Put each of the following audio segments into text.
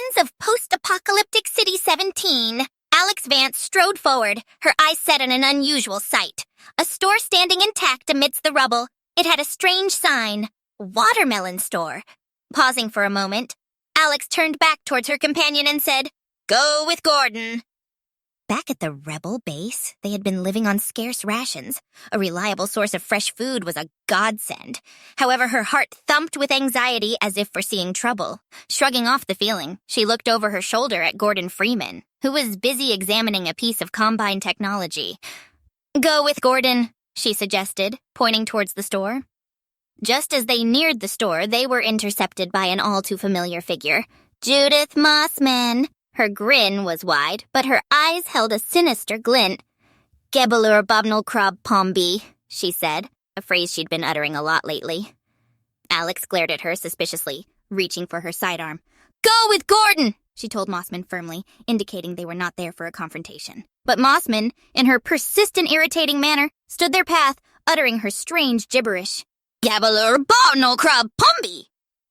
Citizens of Post-Apocalyptic City 17. Alex Vance strode forward, her eyes set on an unusual sight. A store standing intact amidst the rubble. It had a strange sign. Watermelon store. Pausing for a moment, Alex turned back towards her companion and said, "Go with Gordon." Back at the rebel base, they had been living on scarce rations. A reliable source of fresh food was a godsend. However, her heart thumped with anxiety as if foreseeing trouble. Shrugging off the feeling, she looked over her shoulder at Gordon Freeman, who was busy examining a piece of Combine technology. "Go with Gordon," she suggested, pointing towards the store. Just as they neared the store, they were intercepted by an all-too-familiar figure, Judith Mossman. Her grin was wide, but her eyes held a sinister glint. "Gebelur Bobnal Krob Pombi," she said, a phrase she'd been uttering a lot lately. Alex glared at her suspiciously, reaching for her sidearm. "Go with Gordon," she told Mossman firmly, indicating they were not there for a confrontation. But Mossman, in her persistent, irritating manner, stood their path, uttering her strange gibberish. "Gebelur Bobnal Krob Pombi!"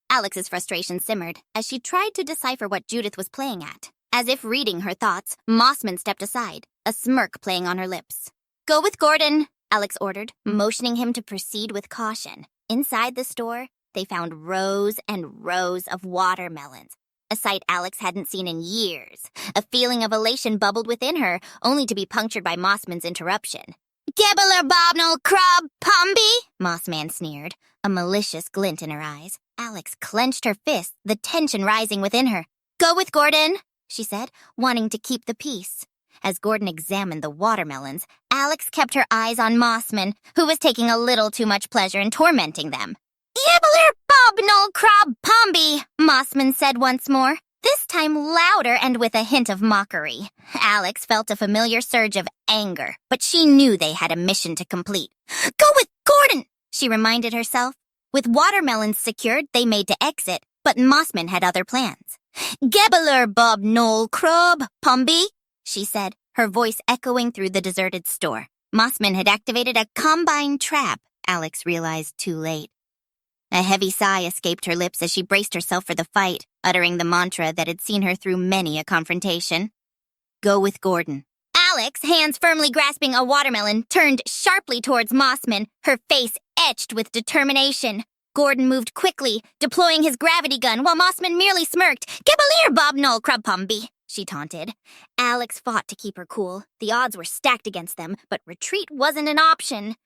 Alex's frustration simmered as she tried to decipher what Judith was playing at. As if reading her thoughts, Mossman stepped aside, a smirk playing on her lips. "Go with Gordon," Alex ordered, motioning him to proceed with caution. Inside the store, they found rows and rows of watermelons, a sight Alex hadn't seen in years. A feeling of elation bubbled within her, only to be punctured by Mossman's interruption. "Gebelur Bobnal Krob Pombi," Mossman sneered, a malicious glint in her eyes. Alex clenched her fists, the tension rising within her. "Go with Gordon," she said, wanting to keep the peace. As Gordon examined the watermelons, Alex kept her eyes on Mossman, who was taking a little too much pleasure in tormenting them. "Gebelur Bobnal Krob Pombi," Mossman said once more, this time louder and with a hint of mockery. Alex felt a familiar surge of anger, but she knew they had a mission to complete. "Go with Gordon," she reminded herself. With watermelons secured, they made to exit, but Mossman had other plans. "Gebelur Bobnal Krob Pombi," she said, her voice echoing through the deserted store. Mossman had activated a Combine trap, Alex realized too late. A heavy sigh escaped her lips as she braced herself for the fight, uttering the mantra that had seen her through many a confrontation. "Go with Gordon." Alex, hands firmly grasping a watermelon, turned sharply towards Mossman, her face etched with determination. Gordon moved quickly, deploying his gravity gun, while Mossman merely smirked. "Gebelur Bobnal Krob Pombi," she taunted. Alex fought to keep her cool. The odds were stacked against them, but retreat wasn't an option.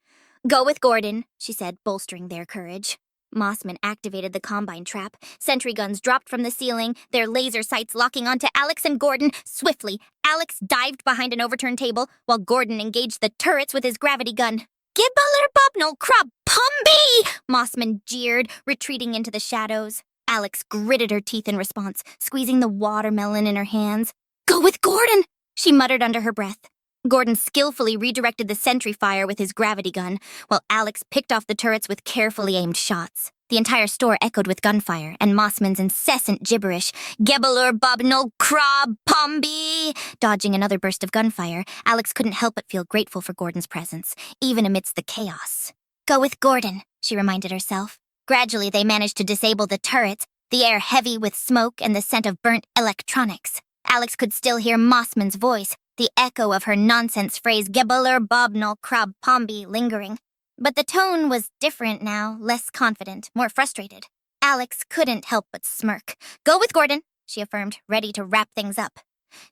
"Go with Gordon," she said, bolstering their courage. Mossman activated the Combine trap. Sentry guns dropped from the ceiling, their laser sights locking onto Alex and Gordon. Swiftly, Alex dived behind an overturned table, while Gordon engaged the turrets with his gravity gun. "Gebelur Bobnal Krob Pombi!" Mossman jeered, retreating into the shadows. Alex gritted her teeth in response, squeezing the watermelon in her hands. "Go with Gordon!" she muttered under her breath. Gordon skillfully redirected the sentry fire with his gravity gun, while Alex picked off the turrets with carefully aimed shots. The entire store echoed with gunfire and Mossman's incessant gibberish. "Gebelur Bobnal Krob Pombi!" Dodging another burst of gunfire, Alex couldn't help but feel grateful for Gordon's presence, even amidst the chaos. "Go with Gordon," she reminded herself. Gradually, they managed to disable the turrets, the air heavy with smoke and the scent of burnt electronics. Alex could still hear Mossman's voice, the echo of her nonsense phrase "Gebelur Bobnal Krob Pombi" lingering. But the tone was different now, less confident, more frustrated. Alex couldn't help but smirk. "Go with Gordon," she affirmed, ready to wrap things up.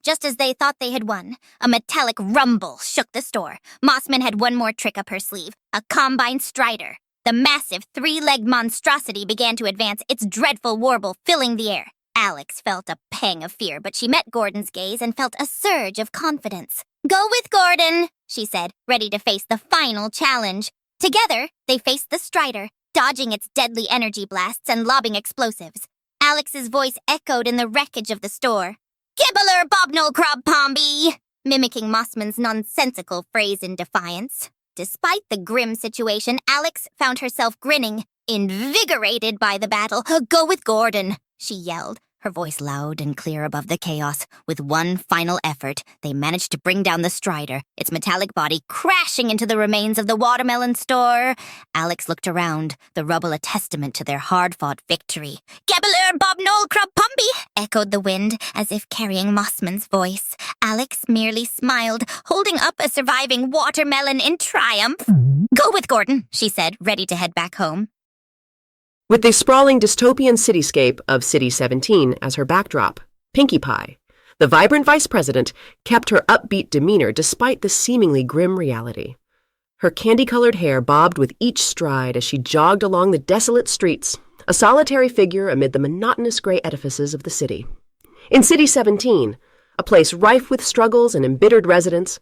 Just as they thought they had won, a metallic rumble shook the store. Mossman had one more trick up her sleeve, a Combine Strider. The massive three-legged monstrosity began to advance, its dreadful warble filling the air. Alex felt a pang of fear, but she met Gordon's gaze and felt a surge of confidence. "Go with Gordon," she said, ready to face the final challenge. Together, they faced the Strider, dodging its deadly energy blasts and lobbing explosives. Alex's voice echoed in the wreckage of the store. "Gebelur Bobnal Krob Pombi," mimicking Mossman's nonsensical phrase in defiance. Despite the grim situation, Alex found herself grinning, invigorated by the battle. "Go with Gordon," she yelled, her voice loud and clear above the chaos. With one final effort, they managed to bring down the Strider, its metallic body crashing into the remains of the watermelon store. Alex looked around, the rubble a testament to their hard-fought victory. "Gabbaleur Bob Noel Crub Pumpy!" echoed the wind, as if carrying Mossman's voice. Alex merely smiled, holding up a surviving watermelon in triumph. "Go with Gordon," she said, ready to head back home. With the sprawling dystopian cityscape of City 17 as her backdrop, Pinkie Pie, the vibrant vice president, kept her upbeat demeanor despite the seemingly grim reality. Her candy-colored hair bobbed with each stride as she jogged along the desolate streets, a solitary figure amid the monotonous gray edifices of the city. In City 17, a place rife with struggles and embittered residents,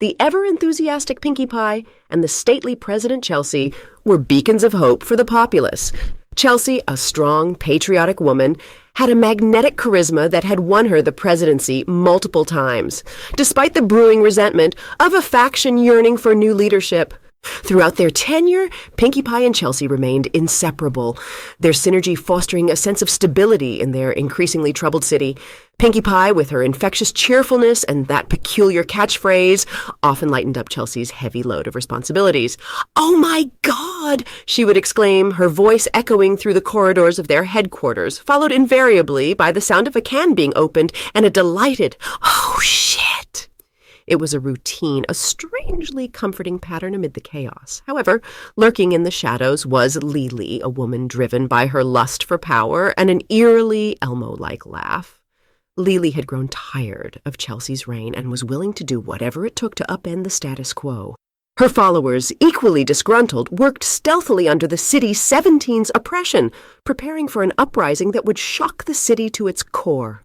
the ever-enthusiastic Pinkie Pie and the stately President Chelsea were beacons of hope for the populace. Chelsea, a strong, patriotic woman, had a magnetic charisma that had won her the presidency multiple times, despite the brewing resentment of a faction yearning for new leadership. Throughout their tenure, Pinkie Pie and Chelsea remained inseparable, their synergy fostering a sense of stability in their increasingly troubled city. Pinkie Pie, with her infectious cheerfulness and that peculiar catchphrase, often lightened up Chelsea's heavy load of responsibilities. "Oh my God!" she would exclaim, her voice echoing through the corridors of their headquarters, followed invariably by the sound of a can being opened and a delighted, "Oh shit!" It was a routine, a strangely comforting pattern amid the chaos. However, lurking in the shadows was Lily, a woman driven by her lust for power and an eerily Elmo-like laugh. Lily had grown tired of Chelsea's reign and was willing to do whatever it took to upend the status quo. Her followers, equally disgruntled, worked stealthily under the City 17's oppression, preparing for an uprising that would shock the city to its core.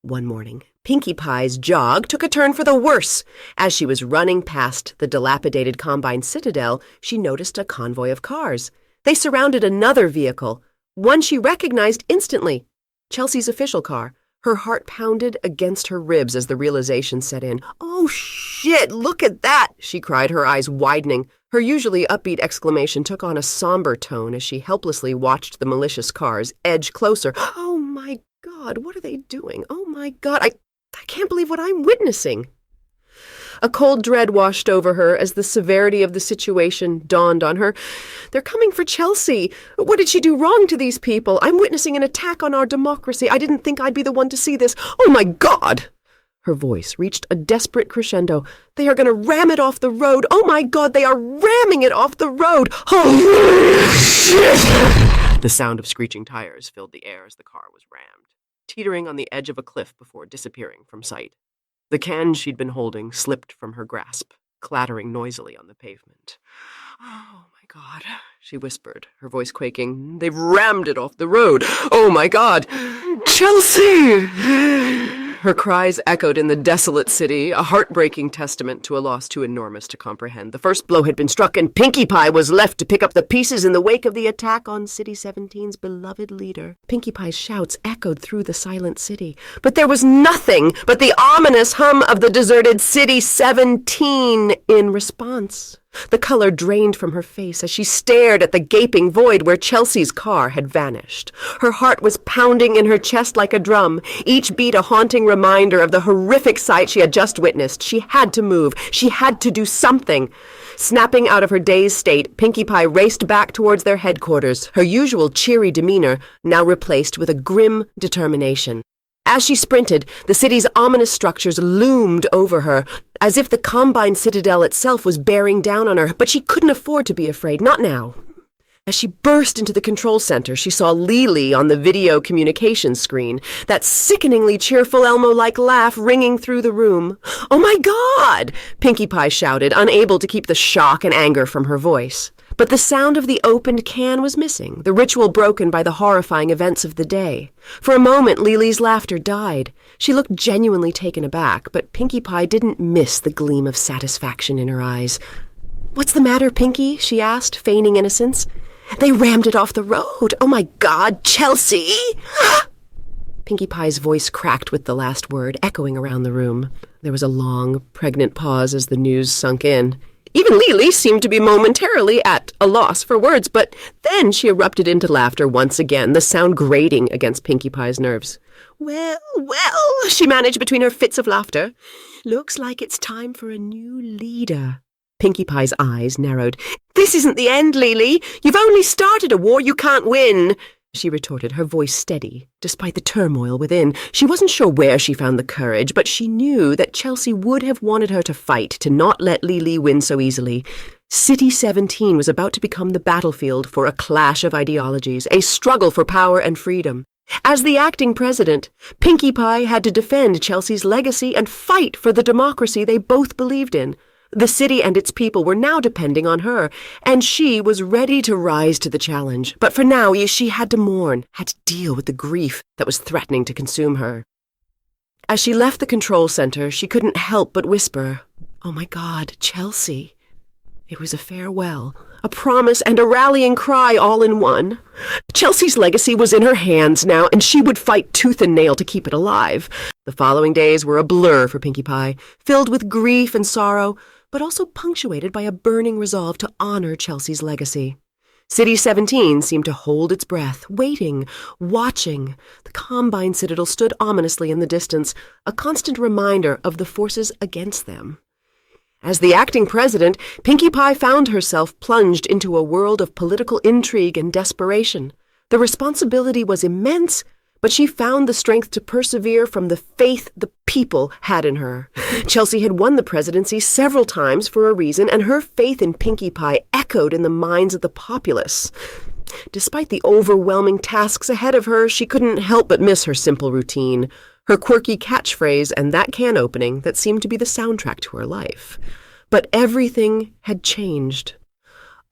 One morning, Pinkie Pie's jog took a turn for the worse. As she was running past the dilapidated Combine Citadel, she noticed a convoy of cars. They surrounded another vehicle, one she recognized instantly, Chelsea's official car. Her heart pounded against her ribs as the realization set in. "Oh, shit, look at that!" she cried, her eyes widening. Her usually upbeat exclamation took on a somber tone as she helplessly watched the malicious cars edge closer. "Oh, my God, what are they doing? Oh, my God, I can't believe what I'm witnessing." A cold dread washed over her as the severity of the situation dawned on her. "They're coming for Chelsea. What did she do wrong to these people? I'm witnessing an attack on our democracy. I didn't think I'd be the one to see this. Oh, my God!" Her voice reached a desperate crescendo. "They are going to ram it off the road. Oh, my God, they are ramming it off the road. Holy shit!" The sound of screeching tires filled the air as the car was rammed, teetering on the edge of a cliff before disappearing from sight. The can she'd been holding slipped from her grasp, clattering noisily on the pavement. "Oh, my God," she whispered, her voice quaking. "They've rammed it off the road. Oh, my God! Chelsea!" Her cries echoed in the desolate city, a heartbreaking testament to a loss too enormous to comprehend. The first blow had been struck, and Pinkie Pie was left to pick up the pieces in the wake of the attack on City 17's beloved leader. Pinkie Pie's shouts echoed through the silent city, but there was nothing but the ominous hum of the deserted City 17 in response. The color drained from her face as she stared at the gaping void where Chelsea's car had vanished. Her heart was pounding in her chest like a drum, each beat a haunting reminder of the horrific sight she had just witnessed. She had to move. She had to do something. Snapping out of her dazed state, Pinkie Pie raced back towards their headquarters, her usual cheery demeanor now replaced with a grim determination. As she sprinted, the city's ominous structures loomed over her, as if the Combine Citadel itself was bearing down on her, but she couldn't afford to be afraid, not now. As she burst into the control center, she saw Lily on the video communications screen, that sickeningly cheerful Elmo-like laugh ringing through the room. "Oh my God!" Pinkie Pie shouted, unable to keep the shock and anger from her voice. But the sound of the opened can was missing, the ritual broken by the horrifying events of the day. For a moment, Lily's laughter died. She looked genuinely taken aback, but Pinkie Pie didn't miss the gleam of satisfaction in her eyes. "What's the matter, Pinkie?" she asked, feigning innocence. "They rammed it off the road. Oh my God, Chelsea!" Pinkie Pie's voice cracked with the last word, echoing around the room. There was a long, pregnant pause as the news sunk in. Even Lily seemed to be momentarily at a loss for words, but then she erupted into laughter once again, the sound grating against Pinkie Pie's nerves. Well, she managed between her fits of laughter. Looks like it's time for a new leader. Pinkie Pie's eyes narrowed. This isn't the end, Lily. You've only started a war you can't win, she retorted, her voice steady, despite the turmoil within. She wasn't sure where she found the courage, but she knew that Chelsea would have wanted her to fight, to not let Lily win so easily. City 17 was about to become the battlefield for a clash of ideologies, a struggle for power and freedom. As the acting president, Pinkie Pie had to defend Chelsea's legacy and fight for the democracy they both believed in. The city and its people were now depending on her, and she was ready to rise to the challenge. But for now, she had to mourn, had to deal with the grief that was threatening to consume her. As she left the control center, she couldn't help but whisper, "Oh my God, Chelsea." It was a farewell, a promise, and a rallying cry all in one. Chelsea's legacy was in her hands now, and she would fight tooth and nail to keep it alive. The following days were a blur for Pinkie Pie, filled with grief and sorrow, but also punctuated by a burning resolve to honor Chelsea's legacy. City 17 seemed to hold its breath, waiting, watching. The Combine Citadel stood ominously in the distance, a constant reminder of the forces against them. As the acting president, Pinkie Pie found herself plunged into a world of political intrigue and desperation. The responsibility was immense, but she found the strength to persevere from the faith the people had in her. Chelsea had won the presidency several times for a reason, and her faith in Pinkie Pie echoed in the minds of the populace. Despite the overwhelming tasks ahead of her, she couldn't help but miss her simple routine, her quirky catchphrase, and that can opening that seemed to be the soundtrack to her life. But everything had changed.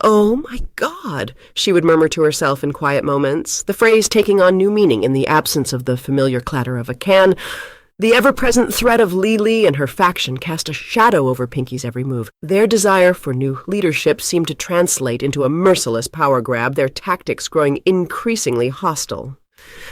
"Oh, my God," she would murmur to herself in quiet moments, the phrase taking on new meaning in the absence of the familiar clatter of a can. The ever-present threat of Lily and her faction cast a shadow over Pinkie's every move. Their desire for new leadership seemed to translate into a merciless power grab, their tactics growing increasingly hostile.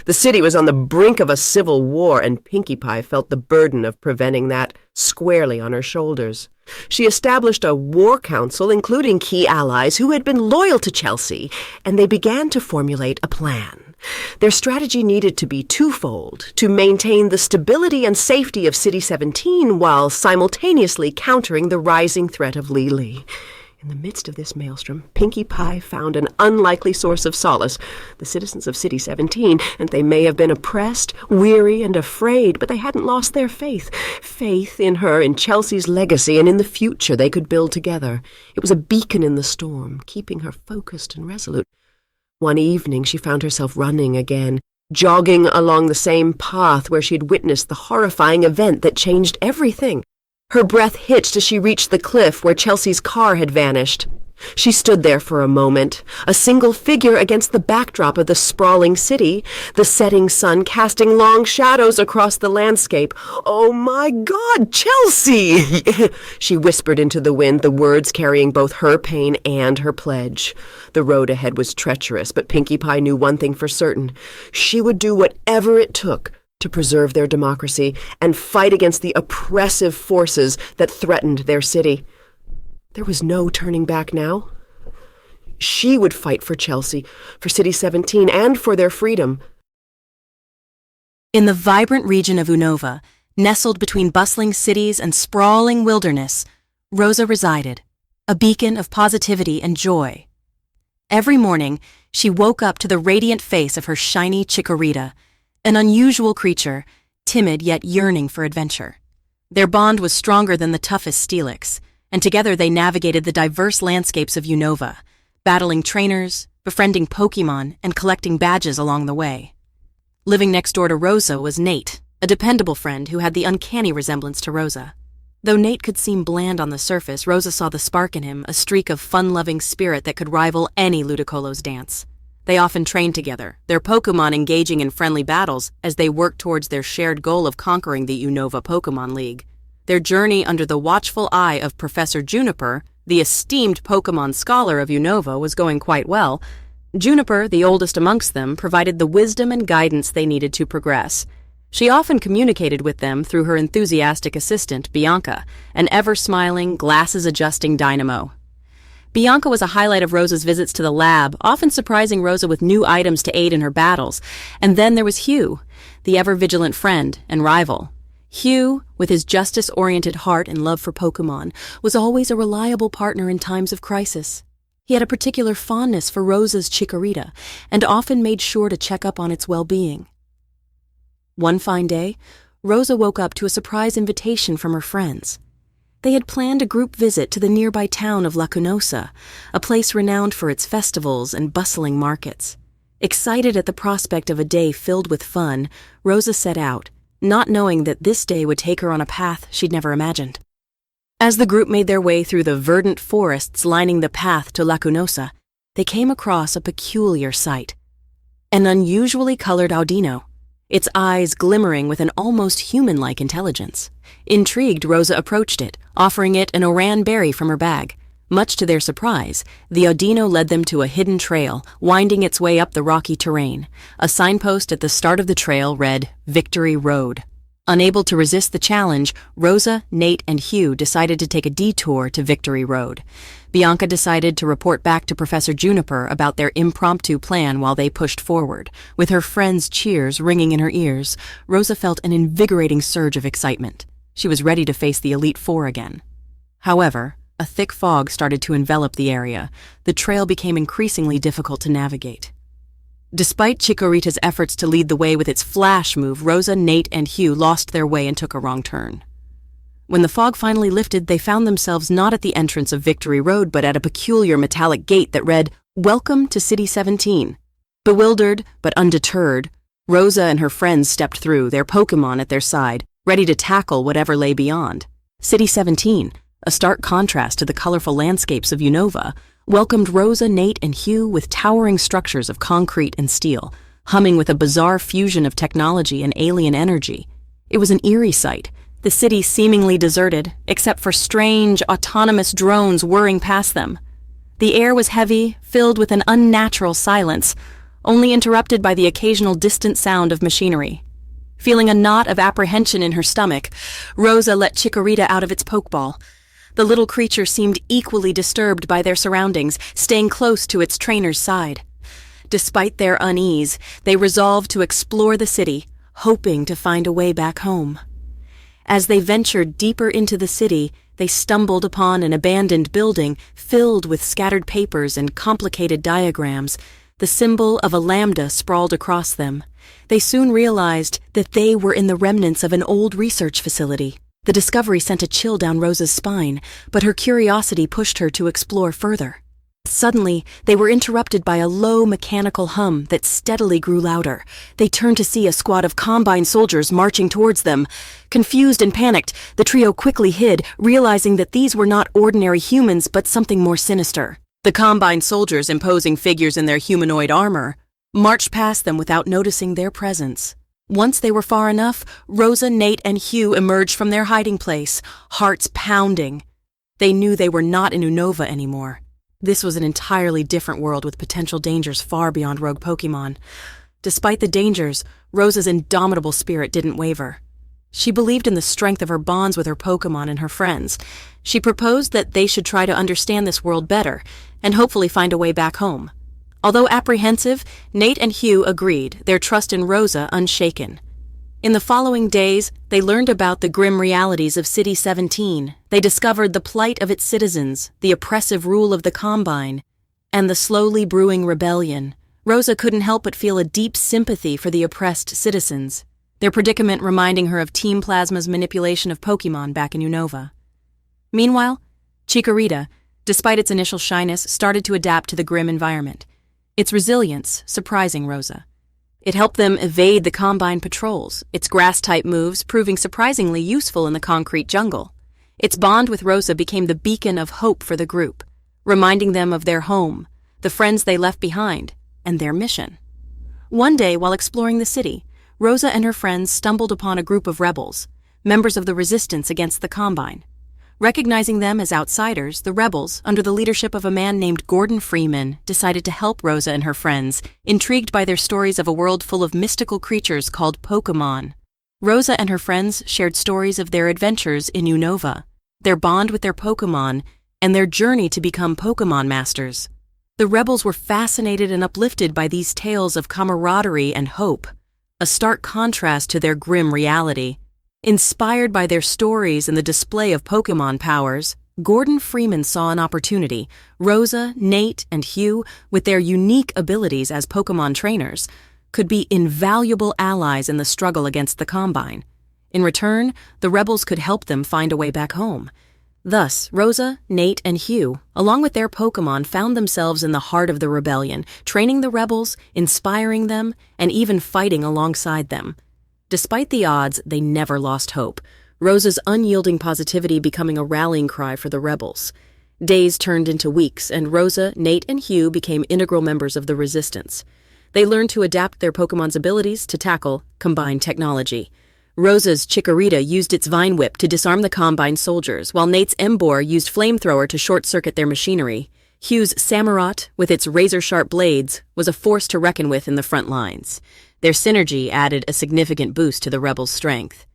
The city was on the brink of a civil war, and Pinkie Pie felt the burden of preventing that squarely on her shoulders. She established a war council, including key allies who had been loyal to Chelsea, and they began to formulate a plan. Their strategy needed to be twofold: to maintain the stability and safety of City 17 while simultaneously countering the rising threat of Lily. In the midst of this maelstrom, Pinkie Pie found an unlikely source of solace, the citizens of City 17, and they may have been oppressed, weary, and afraid, but they hadn't lost their faith. Faith in her, in Chelsea's legacy, and in the future they could build together. It was a beacon in the storm, keeping her focused and resolute. One evening she found herself running again, jogging along the same path where she'd witnessed the horrifying event that changed everything. Her breath hitched as she reached the cliff where Chelsea's car had vanished. She stood there for a moment, a single figure against the backdrop of the sprawling city, the setting sun casting long shadows across the landscape. "Oh, my God, Chelsea!" she whispered into the wind, the words carrying both her pain and her pledge. The road ahead was treacherous, but Pinkie Pie knew one thing for certain. She would do whatever it took to preserve their democracy and fight against the oppressive forces that threatened their city. There was no turning back now. She would fight for Chelsea, for City 17, and for their freedom. In the vibrant region of Unova, nestled between bustling cities and sprawling wilderness, Rosa resided, a beacon of positivity and joy. Every morning, she woke up to the radiant face of her shiny Chikorita, an unusual creature, timid yet yearning for adventure. Their bond was stronger than the toughest Steelix, and together they navigated the diverse landscapes of Unova, battling trainers, befriending Pokémon, and collecting badges along the way. Living next door to Rosa was Nate, a dependable friend who had the uncanny resemblance to Rosa. Though Nate could seem bland on the surface, Rosa saw the spark in him, a streak of fun-loving spirit that could rival any Ludicolo's dance. They often trained together, their Pokémon engaging in friendly battles as they worked towards their shared goal of conquering the Unova Pokémon League. Their journey under the watchful eye of Professor Juniper, the esteemed Pokémon scholar of Unova, was going quite well. Juniper, the oldest amongst them, provided the wisdom and guidance they needed to progress. She often communicated with them through her enthusiastic assistant, Bianca, an ever-smiling, glasses-adjusting dynamo. Bianca was a highlight of Rosa's visits to the lab, often surprising Rosa with new items to aid in her battles. And then there was Hugh, the ever-vigilant friend and rival. Hugh, with his justice-oriented heart and love for Pokémon, was always a reliable partner in times of crisis. He had a particular fondness for Rosa's Chikorita, and often made sure to check up on its well-being. One fine day, Rosa woke up to a surprise invitation from her friends. They had planned a group visit to the nearby town of Lacunosa, a place renowned for its festivals and bustling markets. Excited at the prospect of a day filled with fun, Rosa set out, not knowing that this day would take her on a path she'd never imagined. As the group made their way through the verdant forests lining the path to Lacunosa, they came across a peculiar sight. An unusually colored Audino, its eyes glimmering with an almost human-like intelligence. Intrigued, Rosa approached it, offering it an Oran berry from her bag. Much to their surprise, the Audino led them to a hidden trail, winding its way up the rocky terrain. A signpost at the start of the trail read, "Victory Road." Unable to resist the challenge, Rosa, Nate, and Hugh decided to take a detour to Victory Road. Bianca decided to report back to Professor Juniper about their impromptu plan while they pushed forward. With her friends' cheers ringing in her ears, Rosa felt an invigorating surge of excitement. She was ready to face the Elite Four again. However, a thick fog started to envelop the area. The trail became increasingly difficult to navigate. Despite Chikorita's efforts to lead the way with its flash move, Rosa, Nate, and Hugh lost their way and took a wrong turn. When the fog finally lifted, they found themselves not at the entrance of Victory Road, but at a peculiar metallic gate that read, "Welcome to City 17." Bewildered, but undeterred, Rosa and her friends stepped through, their Pokémon at their side, ready to tackle whatever lay beyond. City 17, a stark contrast to the colorful landscapes of Unova, welcomed Rosa, Nate, and Hugh with towering structures of concrete and steel, humming with a bizarre fusion of technology and alien energy. It was an eerie sight, the city seemingly deserted, except for strange, autonomous drones whirring past them. The air was heavy, filled with an unnatural silence, only interrupted by the occasional distant sound of machinery. Feeling a knot of apprehension in her stomach, Rosa let Chikorita out of its pokeball. The little creature seemed equally disturbed by their surroundings, staying close to its trainer's side. Despite their unease, they resolved to explore the city, hoping to find a way back home. As they ventured deeper into the city, they stumbled upon an abandoned building filled with scattered papers and complicated diagrams. The symbol of a lambda sprawled across them. They soon realized that they were in the remnants of an old research facility. The discovery sent a chill down Rosa's spine, but her curiosity pushed her to explore further. Suddenly, they were interrupted by a low mechanical hum that steadily grew louder. They turned to see a squad of Combine soldiers marching towards them. Confused and panicked, the trio quickly hid, realizing that these were not ordinary humans but something more sinister. The Combine soldiers, imposing figures in their humanoid armor, marched past them without noticing their presence. Once they were far enough, Rosa, Nate, and Hugh emerged from their hiding place, hearts pounding. They knew they were not in Unova anymore. This was an entirely different world with potential dangers far beyond rogue Pokémon. Despite the dangers, Rosa's indomitable spirit didn't waver. She believed in the strength of her bonds with her Pokémon and her friends. She proposed that they should try to understand this world better and hopefully find a way back home. Although apprehensive, Nate and Hugh agreed, their trust in Rosa unshaken. In the following days, they learned about the grim realities of City 17. They discovered the plight of its citizens, the oppressive rule of the Combine, and the slowly brewing rebellion. Rosa couldn't help but feel a deep sympathy for the oppressed citizens, their predicament reminding her of Team Plasma's manipulation of Pokémon back in Unova. Meanwhile, Chikorita, despite its initial shyness, started to adapt to the grim environment. Its resilience surprising Rosa. It helped them evade the Combine patrols, its grass-type moves proving surprisingly useful in the concrete jungle. Its bond with Rosa became the beacon of hope for the group, reminding them of their home, the friends they left behind, and their mission. One day, while exploring the city, Rosa and her friends stumbled upon a group of rebels, members of the resistance against the Combine. Recognizing them as outsiders, the rebels, under the leadership of a man named Gordon Freeman, decided to help Rosa and her friends, intrigued by their stories of a world full of mystical creatures called Pokémon. Rosa and her friends shared stories of their adventures in Unova, their bond with their Pokémon, and their journey to become Pokémon masters. The rebels were fascinated and uplifted by these tales of camaraderie and hope, a stark contrast to their grim reality. Inspired by their stories and the display of Pokémon powers, Gordon Freeman saw an opportunity. Rosa, Nate, and Hugh, with their unique abilities as Pokémon trainers, could be invaluable allies in the struggle against the Combine. In return, the rebels could help them find a way back home. Thus, Rosa, Nate, and Hugh, along with their Pokémon, found themselves in the heart of the rebellion, training the rebels, inspiring them, and even fighting alongside them. Despite the odds, they never lost hope, Rosa's unyielding positivity becoming a rallying cry for the rebels. Days turned into weeks, and Rosa, Nate, and Hugh became integral members of the Resistance. They learned to adapt their Pokémon's abilities to tackle combined technology. Rosa's Chikorita used its Vine Whip to disarm the Combine soldiers, while Nate's Emboar used Flamethrower to short-circuit their machinery. Hugh's Samurott, with its razor-sharp blades, was a force to reckon with in the front lines. Their synergy added a significant boost to the rebels' strength.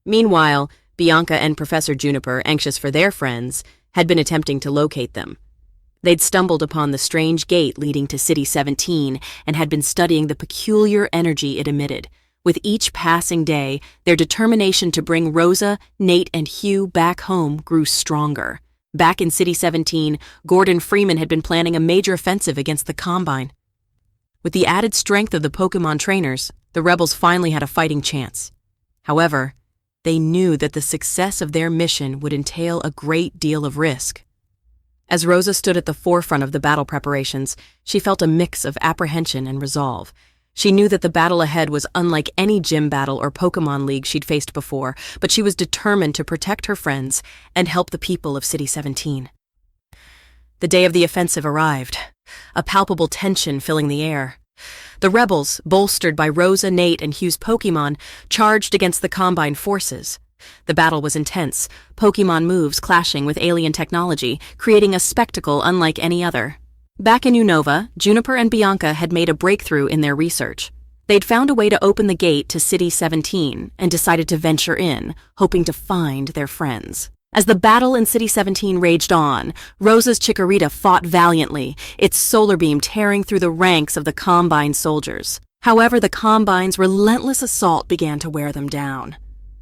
Meanwhile, Bianca and Professor Juniper, anxious for their friends, had been attempting to locate them. They'd stumbled upon the strange gate leading to City 17 and had been studying the peculiar energy it emitted. With each passing day, their determination to bring Rosa, Nate, and Hugh back home grew stronger. Back in City 17, Gordon Freeman had been planning a major offensive against the Combine. With the added strength of the Pokémon trainers, the rebels finally had a fighting chance. However, they knew that the success of their mission would entail a great deal of risk. As Rosa stood at the forefront of the battle preparations, she felt a mix of apprehension and resolve. She knew that the battle ahead was unlike any gym battle or Pokémon League she'd faced before, but she was determined to protect her friends and help the people of City 17. The day of the offensive arrived, a palpable tension filling the air. The rebels, bolstered by Rosa, Nate, and Hugh's Pokémon, charged against the Combine forces. The battle was intense, Pokémon moves clashing with alien technology, creating a spectacle unlike any other. Back in Unova, Juniper and Bianca had made a breakthrough in their research. They'd found a way to open the gate to City 17 and decided to venture in, hoping to find their friends. As the battle in City 17 raged on, Rosa's Chikorita fought valiantly, its solar beam tearing through the ranks of the Combine soldiers. However, the Combine's relentless assault began to wear them down.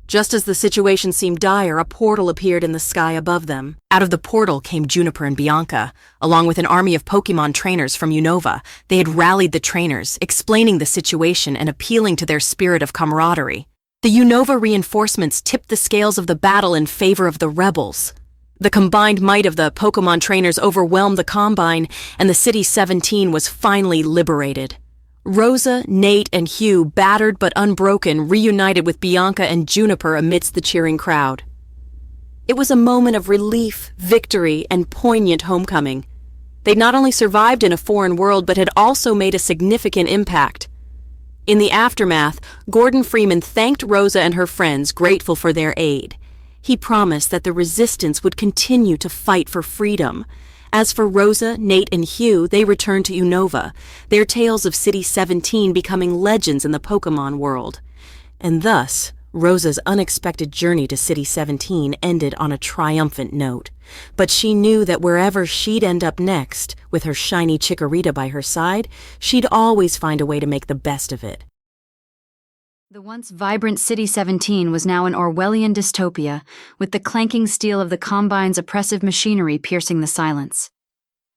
Just as the situation seemed dire, a portal appeared in the sky above them. Out of the portal came Juniper and Bianca, along with an army of Pokémon trainers from Unova. They had rallied the trainers, explaining the situation and appealing to their spirit of camaraderie. The Unova reinforcements tipped the scales of the battle in favor of the rebels. The combined might of the Pokémon trainers overwhelmed the Combine, and the City 17 was finally liberated. Rosa, Nate, and Hugh, battered but unbroken, reunited with Bianca and Juniper amidst the cheering crowd. It was a moment of relief, victory, and poignant homecoming. They'd not only survived in a foreign world, but had also made a significant impact. In the aftermath, Gordon Freeman thanked Rosa and her friends, grateful for their aid. He promised that the Resistance would continue to fight for freedom. As for Rosa, Nate, and Hugh, they returned to Unova, their tales of City 17 becoming legends in the Pokémon world. And thus, Rosa's unexpected journey to City 17 ended on a triumphant note. But she knew that wherever she'd end up next, with her shiny Chikorita by her side, she'd always find a way to make the best of it. The once vibrant City 17 was now an Orwellian dystopia, with the clanking steel of the Combine's oppressive machinery piercing the silence.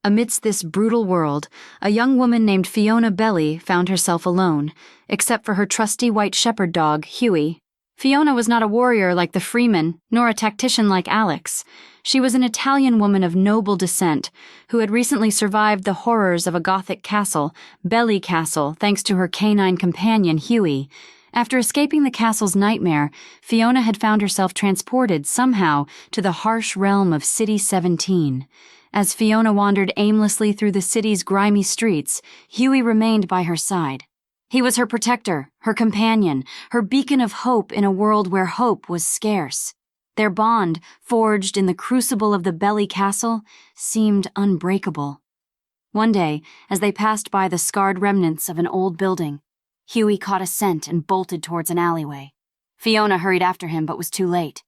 Amidst this brutal world, a young woman named Fiona Belli found herself alone, except for her trusty white shepherd dog, Huey. Fiona was not a warrior like the Freeman, nor a tactician like Alex. She was an Italian woman of noble descent, who had recently survived the horrors of a Gothic castle, Belli Castle, thanks to her canine companion, Huey. After escaping the castle's nightmare, Fiona had found herself transported somehow to the harsh realm of City 17. As Fiona wandered aimlessly through the city's grimy streets, Huey remained by her side. He was her protector, her companion, her beacon of hope in a world where hope was scarce. Their bond, forged in the crucible of the Belli Castle, seemed unbreakable. One day, as they passed by the scarred remnants of an old building, Huey caught a scent and bolted towards an alleyway. Fiona hurried after him but was too late.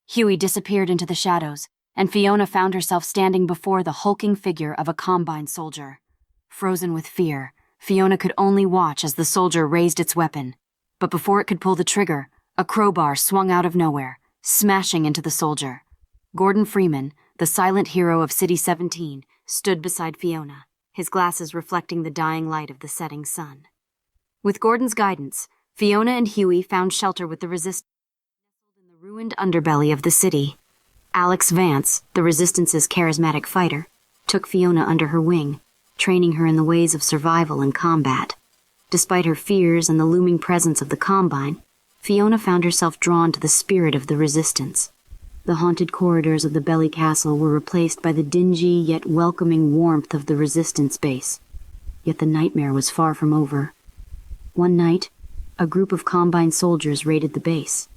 Huey disappeared into the shadows, and Fiona found herself standing before the hulking figure of a Combine soldier. Frozen with fear, Fiona could only watch as the soldier raised its weapon. But before it could pull the trigger, a crowbar swung out of nowhere, smashing into the soldier. Gordon Freeman, the silent hero of City 17, stood beside Fiona, his glasses reflecting the dying light of the setting sun. With Gordon's guidance, Fiona and Huey found shelter with the Resistance in the ruined underbelly of the city. Alex Vance, the Resistance's charismatic fighter, took Fiona under her wing, training her in the ways of survival and combat. Despite her fears and the looming presence of the Combine, Fiona found herself drawn to the spirit of the Resistance. The haunted corridors of the Belly Castle were replaced by the dingy yet welcoming warmth of the Resistance base. Yet the nightmare was far from over. One night, a group of Combine soldiers raided the base.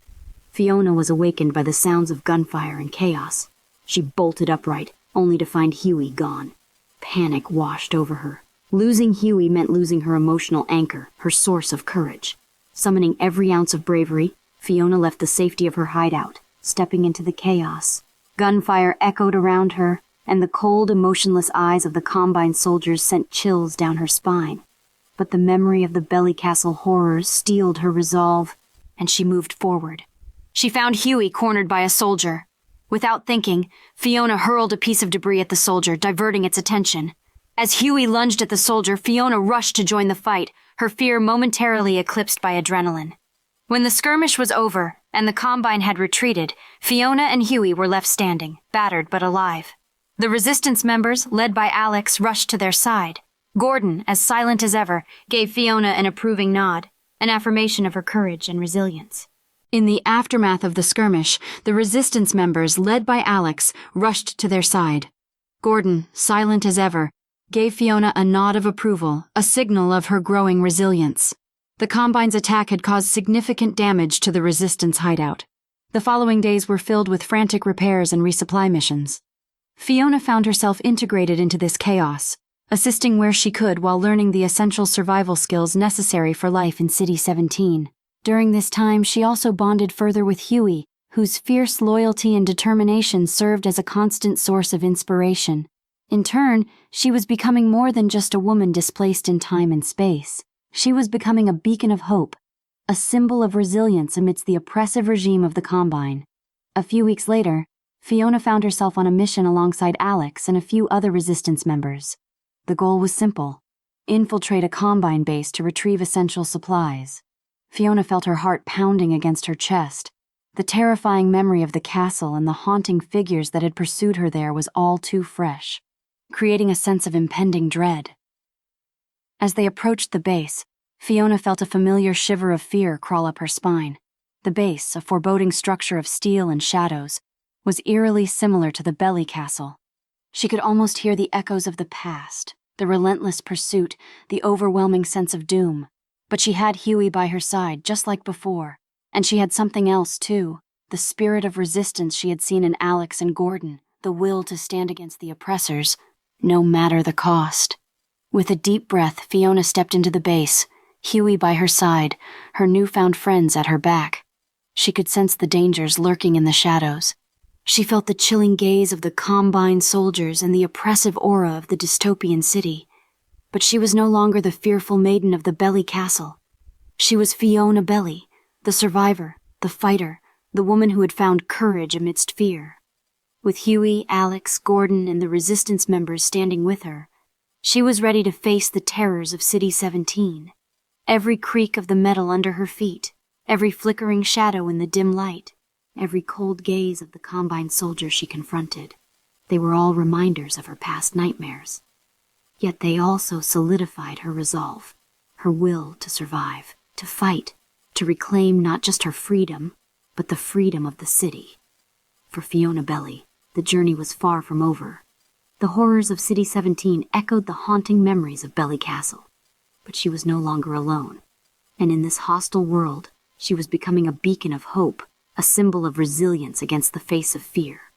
Fiona was awakened by the sounds of gunfire and chaos. She bolted upright, only to find Huey gone. Panic washed over her. Losing Huey meant losing her emotional anchor, her source of courage. Summoning every ounce of bravery, Fiona left the safety of her hideout, stepping into the chaos. Gunfire echoed around her, and the cold, emotionless eyes of the Combine soldiers sent chills down her spine. But the memory of the Belly Castle horrors steeled her resolve, and she moved forward. She found Huey cornered by a soldier. Without thinking, Fiona hurled a piece of debris at the soldier, diverting its attention. As Huey lunged at the soldier, Fiona rushed to join the fight, her fear momentarily eclipsed by adrenaline. When the skirmish was over, and the Combine had retreated, Fiona and Huey were left standing, battered but alive. The Resistance members, led by Alex, rushed to their side. Gordon, as silent as ever, gave Fiona an approving nod, an affirmation of her courage and resilience. In the aftermath of the skirmish, the Resistance members, led by Alex, rushed to their side. Gordon, silent as ever, gave Fiona a nod of approval, a signal of her growing resilience. The Combine's attack had caused significant damage to the Resistance hideout. The following days were filled with frantic repairs and resupply missions. Fiona found herself integrated into this chaos, assisting where she could while learning the essential survival skills necessary for life in City 17. During this time, she also bonded further with Huey, whose fierce loyalty and determination served as a constant source of inspiration. In turn, she was becoming more than just a woman displaced in time and space. She was becoming a beacon of hope, a symbol of resilience amidst the oppressive regime of the Combine. A few weeks later, Fiona found herself on a mission alongside Alex and a few other Resistance members. The goal was simple: infiltrate a Combine base to retrieve essential supplies. Fiona felt her heart pounding against her chest. The terrifying memory of the castle and the haunting figures that had pursued her there was all too fresh, creating a sense of impending dread. As they approached the base, Fiona felt a familiar shiver of fear crawl up her spine. The base, a foreboding structure of steel and shadows, was eerily similar to the Belly Castle. She could almost hear the echoes of the past, the relentless pursuit, the overwhelming sense of doom. But she had Huey by her side, just like before. And she had something else, too, the spirit of resistance she had seen in Alex and Gordon, the will to stand against the oppressors, no matter the cost. With a deep breath, Fiona stepped into the base, Huey by her side, her newfound friends at her back. She could sense the dangers lurking in the shadows. She felt the chilling gaze of the Combine soldiers and the oppressive aura of the dystopian city. But she was no longer the fearful maiden of the Belly Castle. She was Fiona Belly, the survivor, the fighter, the woman who had found courage amidst fear. With Huey, Alex, Gordon, and the Resistance members standing with her, she was ready to face the terrors of City 17. Every creak of the metal under her feet, every flickering shadow in the dim light, every cold gaze of the Combine soldier she confronted, they were all reminders of her past nightmares. Yet they also solidified her resolve, her will to survive, to fight, to reclaim not just her freedom, but the freedom of the city. For Fiona Belly, the journey was far from over. The horrors of City 17 echoed the haunting memories of Belly Castle, but she was no longer alone. And in this hostile world, she was becoming a beacon of hope, a symbol of resilience against the face of fear.